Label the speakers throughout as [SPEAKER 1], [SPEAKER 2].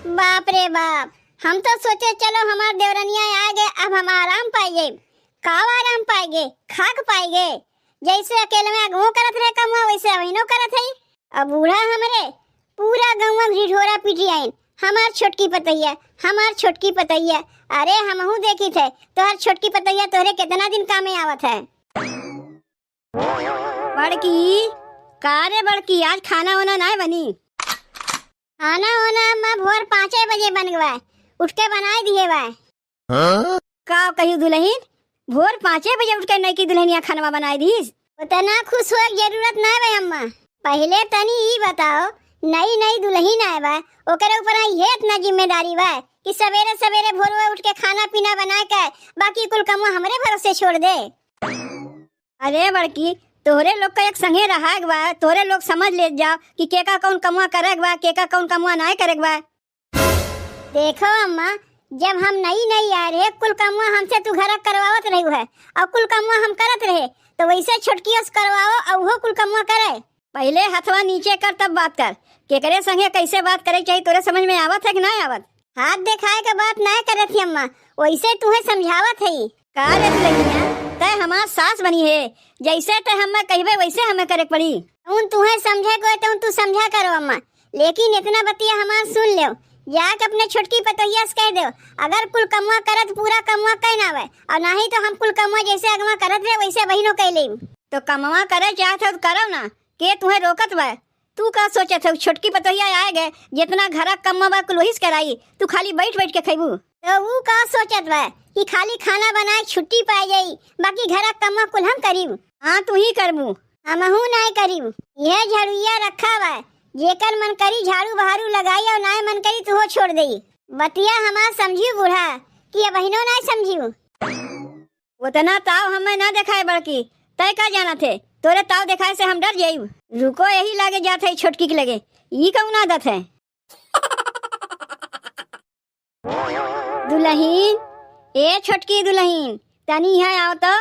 [SPEAKER 1] बाप रे बाप, हम तो सोचे चलो हमार देवरनिया आ गए, अब हम आराम पाएंगे। काव आराम पाएंगे, खाक पाएंगे। जैसे अकेले में अगुओ करत रहे कमुआ, वैसे अवइनो करत है। अब बूढ़ा हमरे पूरा गौवा ढिढोरा पीटी आइन, हमार छोटकी पतैया, हमार छोटकी पतैया। अरे हमहू देखी थे तोहर छोटकी पतैया तोहरे कितना दिन कामे आवत है।
[SPEAKER 2] बड़की का रे बड़की, आज खाना वाना नहीं बनी?
[SPEAKER 1] खाना होना अम्मा भोर 5 बजे बन गवा, उठ के बनाए दिए बा।
[SPEAKER 2] का कही दुल्हन भोर 5 बजे उठ के नई की दुल्हनिया खाना बनाई दीस?
[SPEAKER 1] उतना खुश हो जरूरत ना बा अम्मा। पहले तनी ई बताओ, नई नई दुल्हन आए बा, ओकरे ऊपर ये इतना जिम्मेदारी बा कि सवेरे सवेरे भोर उठ के खाना पीना बना के बाकी कुल काम हमरे भरोसे छोड़ दे।
[SPEAKER 2] अरे बड़की, तोहरे लोग का एक संगे रहा बा, तोहरे लोग समझ ले जाओ कि केका कौन कमुआ करे बा, केका कौन कमुआ नहीं करे बा।
[SPEAKER 1] देखो अम्मा, जब हम नई नई आ रहे कुल कमुआ हमसे तू घर करवावत रही है और कुल कमुआ हम करत रहे, तो वैसे छोटकियों से करवाओ और वो कुल कमुआ करे।
[SPEAKER 2] पहले हथवा नीचे कर तब बात कर। केकरे संगे कैसे बात करे चाहिए तोरे समझ में आवत है कि नहीं आवत?
[SPEAKER 1] हाथ दिखाए के बात नहीं करे थी अम्मा, वैसे तुम्हें समझावत है।
[SPEAKER 2] का रे दुल्हनिया, तय हमार सास बनी है, जैसे तय हमें कहबे वैसे हमें करे पड़ी।
[SPEAKER 1] उन तुम्हें समझे को तो तू समझा करो अम्मा, लेकिन इतना बतिया हमार सुन ले, जाके अपने छोटकी पतैया से कह दो अगर कुल कमुआ करत पूरा कमुआ कह ना आवे, और नहीं तो हम कुल कमुआ जैसे अगवा करत रहे वैसे बहिनो कह ले।
[SPEAKER 2] तो कमुआ करे चाहत हो तो करो ना, के तुम्हें रोकत बा? तू का सोचत हो छोटकी पतैया आए गए, जितना घर कमुआ बा कुल वही कराई, तू खाली बैठ बैठ के खैबू?
[SPEAKER 1] तो वो का सोचत बा कि खाली खाना बनाए छुट्टी पाई जाई, बाकी घर कमुआ कुल हम करीब?
[SPEAKER 2] हाँ तू ही करबू,
[SPEAKER 1] हमहू नहीं करीब। यह झाड़ुया रखा बा, जेकर मन करी झाड़ू बहारू लगाई और नाय मन करी तो छोड़ दई। बतिया हमार समझियो बूढ़ा कि अब बहिनो नहीं समझियो।
[SPEAKER 2] उतना ताव हमें ना दिखाए बड़की, तय का जाना थे तोरे ताव दिखाए से हम डर जाइब। रुको, यही लागे जात है छोटकी के लगे, ई कौन आदत है? दुल्हन, ए छोटकी दुल्हन, तनी यहाँ आओ तो।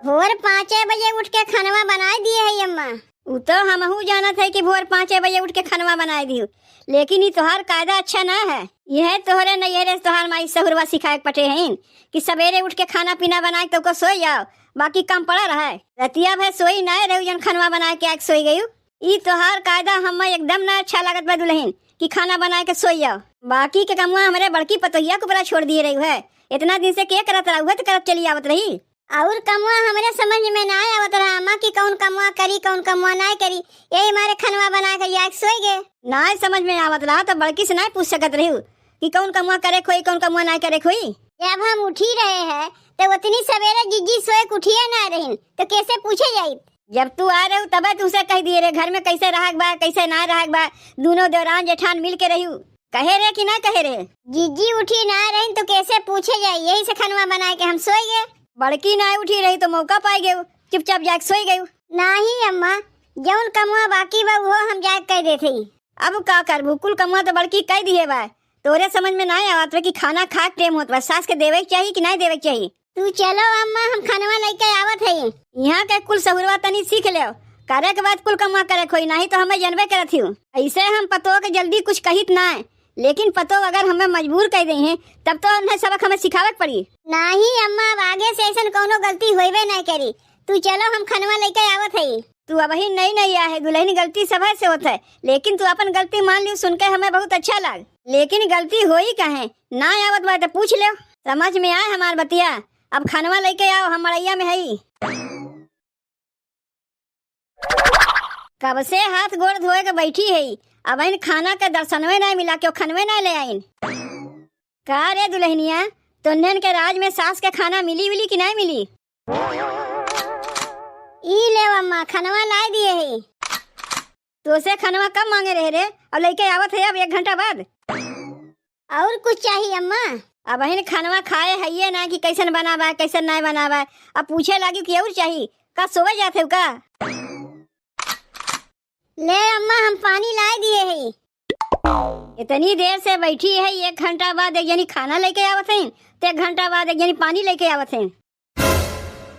[SPEAKER 1] भोर 5 बजे उठ के खानवा बनाए दिए है अम्मा।
[SPEAKER 2] उ तो हमहू जानत है कि भोर 5 बजे उठ के खानवा बनाए दियो, लेकिन ये तोहार कायदा अच्छा ना है। यह तोहरे नैहरे तोहार माई सहुरवा सिखाए पटे हैं कि सवेरे उठ के खाना पीना बनाए तो को सोई जाओ, बाकी कम पड़ा रहा है। रतिया भर सोई ना रहो जन खानवा बनाए के आके सोई गई। ई तोहार कायदा हमें एकदम ना अच्छा लागत बा दुल्हन कि खाना बनाए के सोई जाओ। बाकी के कमुआ हमारे बड़की पतोहिया को बड़ा छोड़ दिए रही है। इतना दिन से के करत रहा तो करत चली आवत रही,
[SPEAKER 1] और कमुआ हमारे समझ में ना आवत रहा अम्मा कि कौन कमुआ करी कौन कमुआ नहीं करी। यही हमारे खानवा बना के जाके सोई गए।
[SPEAKER 2] ना समझ में आवत रहा तो बड़की से नहीं पूछ सकत रही कि कौन कमुआ करे खोई कौन कमुआ नहीं करे खोई।
[SPEAKER 1] जब हम उठी रहे हैं तो उतनी सवेरे जिज्जी सोए उठिए ना रही तो कैसे पूछे जाये?
[SPEAKER 2] जब तू आ रहे हो तब तुमसे कह दिए रे घर में कैसे रहक बा कैसे ना रहक बा, दोनों देवरान जेठान मिल के रही कहे रे कि ना कहे रे?
[SPEAKER 1] जिज्जी उठी ना रही तो कैसे पूछे जाये? यही से खानवा बना के हम सोई गए।
[SPEAKER 2] बड़की ना उठी रही तो मौका पाई गए, चुपचाप जाके सोई गई।
[SPEAKER 1] नहीं अम्मा, जौन कमुआ बाकी बा वो हम जाके कह देते।
[SPEAKER 2] अब का करबू, कुल कमुआ तो बड़की कह दिए बा, तोरे समझ में ना आवत कि खाना खा टेम होत बा, सास के देवे चाहिए कि नहीं देवे चाहिए।
[SPEAKER 1] तू चलो अम्मा, हम खानवा लेके आवत है।
[SPEAKER 2] यहाँ के कुल सहुरवा तनी सीख ले, करे के बाद कुल कमुआ करे खोई, नहीं तो हमें जनबे करत हूँ। ऐसे हम पतो के जल्दी कुछ कहित ना है, लेकिन पतो अगर हमें मजबूर कर दे हैं तब तो उन्हें सबक हमें सिखावे पड़ी।
[SPEAKER 1] नहीं अम्मा, अब आगे से ऐसा कोनो गलती होइबे नहीं करी। तू चलो, हम खानवा लेके आवत है।
[SPEAKER 2] तू अब ही नहीं है दुल्हन, गलती सब से होता है, लेकिन तू अपन गलती मान लियो, सुन के हमें बहुत अच्छा लग। लेकिन गलती हो ही कहे ना आवत बा तो पूछ ले, समझ में आए हमार बतिया। अब खानवा लेके आओ, हम मड़ैया में है। कब से हाथ गोड़ धोए के बैठी है, अब इन खाना के दर्शनवे नहीं मिला, क्यों खनवे नहीं ले आइन? का रे दुल्हनिया, तुन्हन के राज में सास के खाना मिली कि नहीं मिली?
[SPEAKER 1] ई ले अम्मा, खानवा ला दिए है।
[SPEAKER 2] तो से खानवा कब मांगे रहे रे, और लेके आवत है अब 1 घंटा बाद।
[SPEAKER 1] और कुछ चाहिए अम्मा?
[SPEAKER 2] अब इन खानवा खाए है ना कि कैसन बनावा कैसन नहीं बनावा, अब पूछे लगी कि और चाहिए का? सोवे जाते हो का?
[SPEAKER 1] ले अम्मा, हम पानी ला दिए है।
[SPEAKER 2] इतनी देर से बैठी है, 1 घंटा बाद एक जनी खाना लेके आवत है, तो 1 घंटा बाद एक जनी पानी लेके आवत है।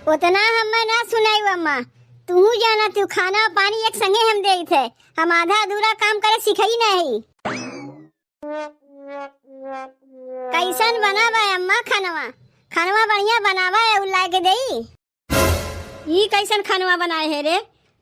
[SPEAKER 1] उतना हमें ना सुनाई अम्मा, तू जाना तू खाना और पानी एक संगे हम दे थे। हम आधा अधूरा काम करे सिखाई नहीं। कैसन बनावा अम्मा खानवा? खानवा बढ़िया बनावा है उल्ला के देई।
[SPEAKER 2] ई कैसन खानवा बनाए है रे?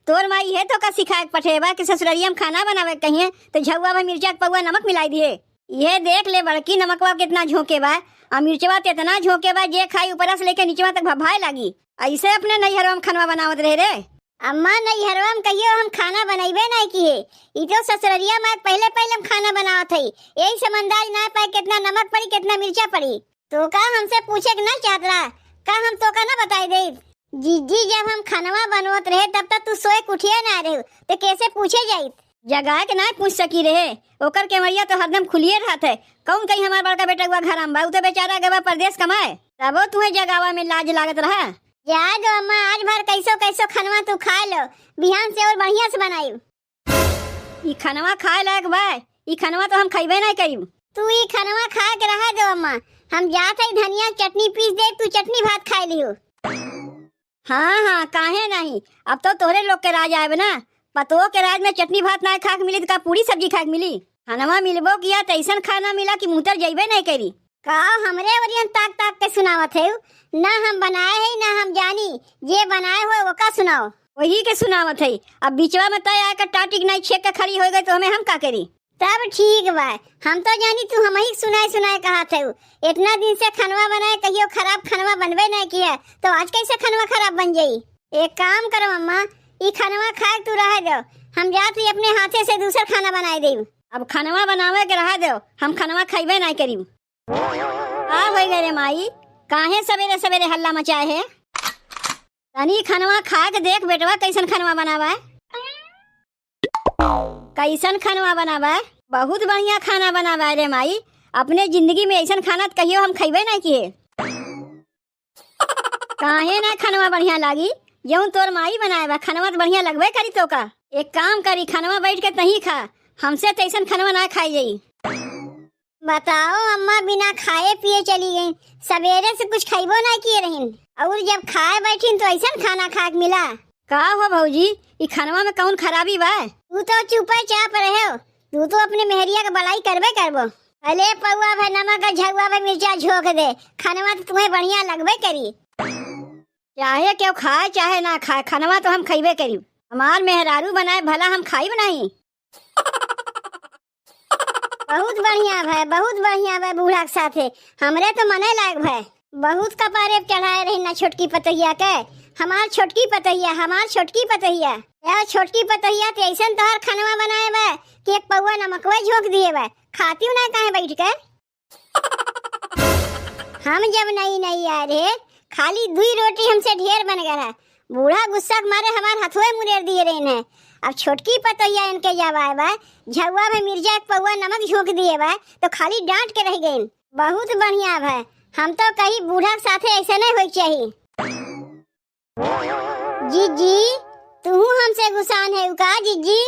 [SPEAKER 2] तोर माई है तो का सिखाए पठेबा कि ससुररिया में खाना बनावे कहिए तो झुआ में मिर्चा के पौवा नमक मिलाई दिए। ये देख ले बड़की नमकवा कितना झोंके बा और मिर्चवा तो इतना झोंके बा जे खाई ऊपर से लेके नीचवा तक भभाए लागी। ऐसे अपने नैहरवा में खानवा बनावत रहे रे?
[SPEAKER 1] अम्मा नैहरवा में कहियो हम खाना बनाइबे नहीं किए। ई तो ससुररिया में पहले पहले हम खाना बनावत हई। यही से अंदाज ना पाए कितना नमक पड़ी कितना मिर्चा पड़ी। तो का हमसे पूछे के ना चाहत रहा? का हम तो का ना बताई दे? जीजी जब हम खानवा बनवत रहे तब तक तू सोए कुठिया ना रहे तो कैसे पूछे जाई?
[SPEAKER 2] जगह के ना पूछ सकी रहे। ओकर केवड़िया तो हरदम खुलिए रहत है। कौन कहीं हमार बड़का बेटा हुआ घर में बा, उ तो बेचारा गवा परदेश कमाए। तबो तुम्हें जगावा में लाज लागत रहा।
[SPEAKER 1] जा दो अम्मा, आज भर कैसो कैसो खानवा तू खा लो, बिहान से और बढ़िया से बनाई।
[SPEAKER 2] ई खानवा खाए लायक बा? ई खानवा तो हम खइबे नहीं करीब।
[SPEAKER 1] तू ई खानवा खा के रहा दो अम्मा। हम जात है धनिया चटनी पीस दे, तू चटनी भात खाए लियो।
[SPEAKER 2] हाँ हाँ काहे नहीं, अब तो तोहरे लोग के राज आए ना। पतो के राज में चटनी भात ना खा के मिली तो का पूरी सब्जी खा के मिली? खानवा मिलबो किया तो ऐसा खाना मिला कि मुँह तर जइबे नहीं करी।
[SPEAKER 1] का हमरे ओरियन ताक ताक के सुनावत है? ना हम बनाए है ना हम जानी, जे बनाए हो वो का सुनाओ।
[SPEAKER 2] वही के सुनावत है। अब बीचवा में तय आकर टाटिक नहीं छेक के खड़ी हो गई तो हमें हम का करी?
[SPEAKER 1] तब ठीक बा, हम तो जानी तू हम ही सुनाए सुनाए कहा थे। इतना दिन से खानवा बनाए कहियो खराब खानवा बनबे नहीं किया तो आज कैसे खानवा खराब बन जाई? एक काम करो अम्मा, ई खानवा खा तू रह दो। हम जात ही अपने हाथे से दूसरा खाना बनाए दे।
[SPEAKER 2] अब खानवा बनावे के रह दो, हम खानवा खइबे नहीं करी। आ हो गए रे माई, काहे सवेरे सवेरे हल्ला मचाए है? तनी खानवा खा के देख बेटवा कैसन खानवा बनावा है। कैसन खानवा बनावा है? बहुत बढ़िया खाना बनावा है रे माई। अपने जिंदगी में ऐसा खाना तो कहियो हम खइबे नहीं किए। काहे ना खानवा बढ़िया लागी? यूं तोर माई बनाए बा खानवा तो बढ़िया लगबे करी। तो का एक काम करी, खानवा बैठ के तही खा, हमसे तैसन खानवा ना खाई जाई।
[SPEAKER 1] बताओ अम्मा, बिना खाए पिए चली गई, सवेरे से कुछ खाइबो ना किए रहीन और जब खाए बैठीन तो ऐसा खाना खा के मिला।
[SPEAKER 2] का हो भौजी, ई खानवा में कौन खराबी बा?
[SPEAKER 1] तू तो चुपा चाप रहे हो। तू तो अपने मेहरिया का बड़ाई करबे करबो। अले पौवा भर नमक झुआ भर मिर्चा झोंक दे, खानवा तो तुम्हें बढ़िया लगबे करी।
[SPEAKER 2] चाहे क्यों खाए चाहे ना खाए, खानवा तो हम खइबे करी। हमार मेहरारू बनाए भला हम खाइब नहीं?
[SPEAKER 1] बहुत बढ़िया भाई, बहुत बढ़िया भाई। बूढ़ा के साथे हमरे तो मने लायक भाई। बहुत कपारे चढ़ाए रही ना छोटकी पतैया के। हमार छोटकी पतैया, हमार छोटकी पतैया यार, छोटकी पतैया तो ऐसा तोहर खानवा बनाए बा कि एक पौवा नमकवा झोंक दिए बा। खाती हूँ ना कहे बैठ कर। हम जब नहीं आ रहे खाली 2 रोटी हमसे ढेर बन गया। बूढ़ा गुस्सा के मारे हमारे हथुए मुरेर दिए रहे हैं। अब छोटकी पतैया इनके जब आए बा झुआ में मिर्चा के पौवा नमक झोंक दिए बा तो खाली डांट के रह गए। बहुत बढ़िया भाई, हम तो कहीं बूढ़ा के साथे ऐसा नहीं हो चाहिए। जीजी तू हमसे गुस्सान है उका? जीजी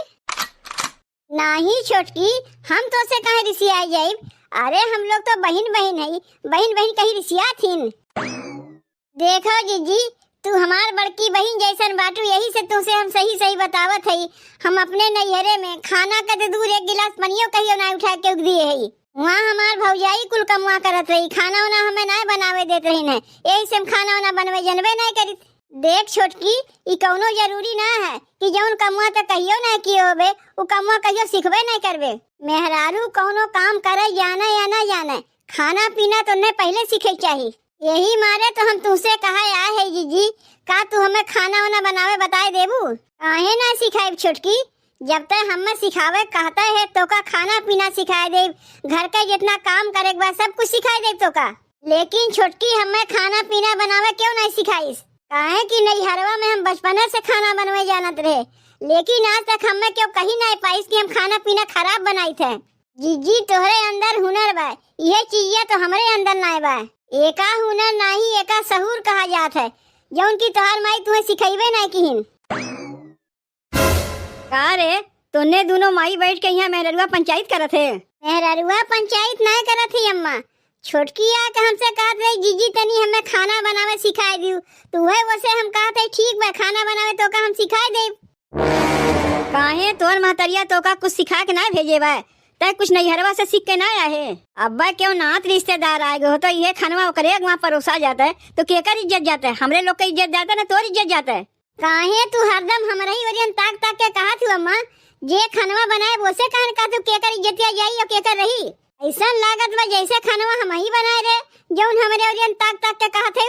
[SPEAKER 1] नहीं छोटकी, हम तो से कहे रिसिया जाए। अरे हम लोग तो बहन बहन है, बहन बहन कहीं रिसिया थीन। देखो जीजी, तू हमार बड़की बहन जैसन बाटू, यही से तुमसे हम सही सही बतावत है। हम अपने नैहरे में खाना का दूर 1 गिलास पनियो कहियो ना उठा के दिए है। वहाँ हमार भौजाई कुल कमुआ करत रही, खाना उना हमें ना बनावे देत रही है। यही से हम खाना उना बनवे जनबे नहीं करी। देख छोटकी, ई कौनो जरूरी ना है कि जौन कमुआ तो कहियो ना किए होबे उ कमुआ कहियो सिखबे नहीं करबे। मेहरारू कौनो काम करे जाने या ना जाने, खाना पीना तो उन्हें पहले सीखे चाहिए। यही मारे तो हम तुमसे कहा आए है जीजी, का तू हमें खाना वाना बनावे बताए देबू? काहे ना सिखाए छोटकी, जब तक हमें सिखावे कहता है तो का खाना पीना सिखाए दे, घर का जितना काम करे के बाद सब कुछ सिखाए दे तो का। लेकिन छोटकी हमें खाना पीना बनावे क्यों नहीं सिखाईस? काहे कि नैहरवा में हम बचपने से खाना बनवे जानत रहे, लेकिन आज तक हमें क्यों कहीं नहीं पाईस कि हम खाना पीना खराब बनाई थे। जीजी तोहरे अंदर हुनर बा, यह चीज़ तो हमारे अंदर ना बा। एका हुनर नहीं एका सहूर कहा जात है, जौन की तोहार माई तुम्हें सिखाइबे नहीं किहिन।
[SPEAKER 2] का रे, तोने दोनों माई बैठ के यहाँ मेहररुआ पंचायत करत है?
[SPEAKER 1] मेहररुआ पंचायत नहीं करत ही अम्मा, छोटकी आके हमसे कहत रही जीजी तनी हमें खाना बनावे सिखाई दियो, तो वह वैसे हम कहत है ठीक बा खाना बनावे तो का हम सिखाई दे।
[SPEAKER 2] काहे तोर महतरिया तो का कुछ सिखा के ना भेजे बा, तय कुछ नैहरवा से सीख के ना आए। अब्बा क्यों नात रिश्तेदार आएगे हो तो ये खानवा करे वहाँ परोसा जाता है तो केकर इज्जत जाता है, हमरे लोग का इज्जत जाता है ना तोर इज्जत जाता है।
[SPEAKER 1] काहे तू हरदम हमरा ही वजन ताक ताक के कहा थी अम्मा जे खानवा बनाए वो से कहन का तू केकर इज्जतिया जाई और केकर रही। ऐसा लागत बा जैसे खानवा हम ही बनाए रे जौन हमरे वजन ताक ताक के कहा थे।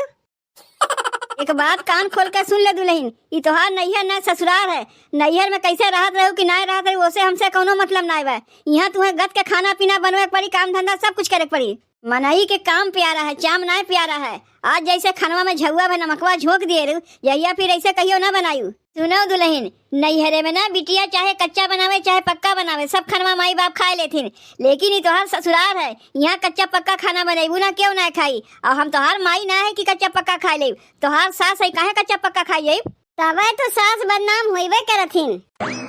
[SPEAKER 2] एक बात कान खोल कर सुन ले दुल्हन, ई तोहार नैहर ना ससुराल है। नैहर में कैसे रहत रहू कि ना रहत रहू ओसे हमसे कोनो मतलब ना बा। यहाँ तुम्हें गत के खाना पीना बनवे के पड़ी, काम धंधा सब कुछ करे के पड़ी। मनाई के काम प्यारा है, चाम ना प्यारा है। आज जैसे खानवा में झुआ में नमकवा झोंक दिए रू यहिया फिर ऐसे कहियो ना बनायू। सुनो दुल्हन, नैहरे में ना बिटिया चाहे कच्चा बनावे चाहे पक्का बनावे सब खानवा माई बाप खाए लेथिन, लेकिन ये तोहार ससुराल है, यहाँ कच्चा पक्का खाना बनेबू ना क्यों ना खाई। और हम तोहार माई ना है कि कच्चा पक्का खाए ले, तोहार सास है काहे कच्चा पक्का खाई।
[SPEAKER 1] तबे तो सास बदनाम होइबे करथिन।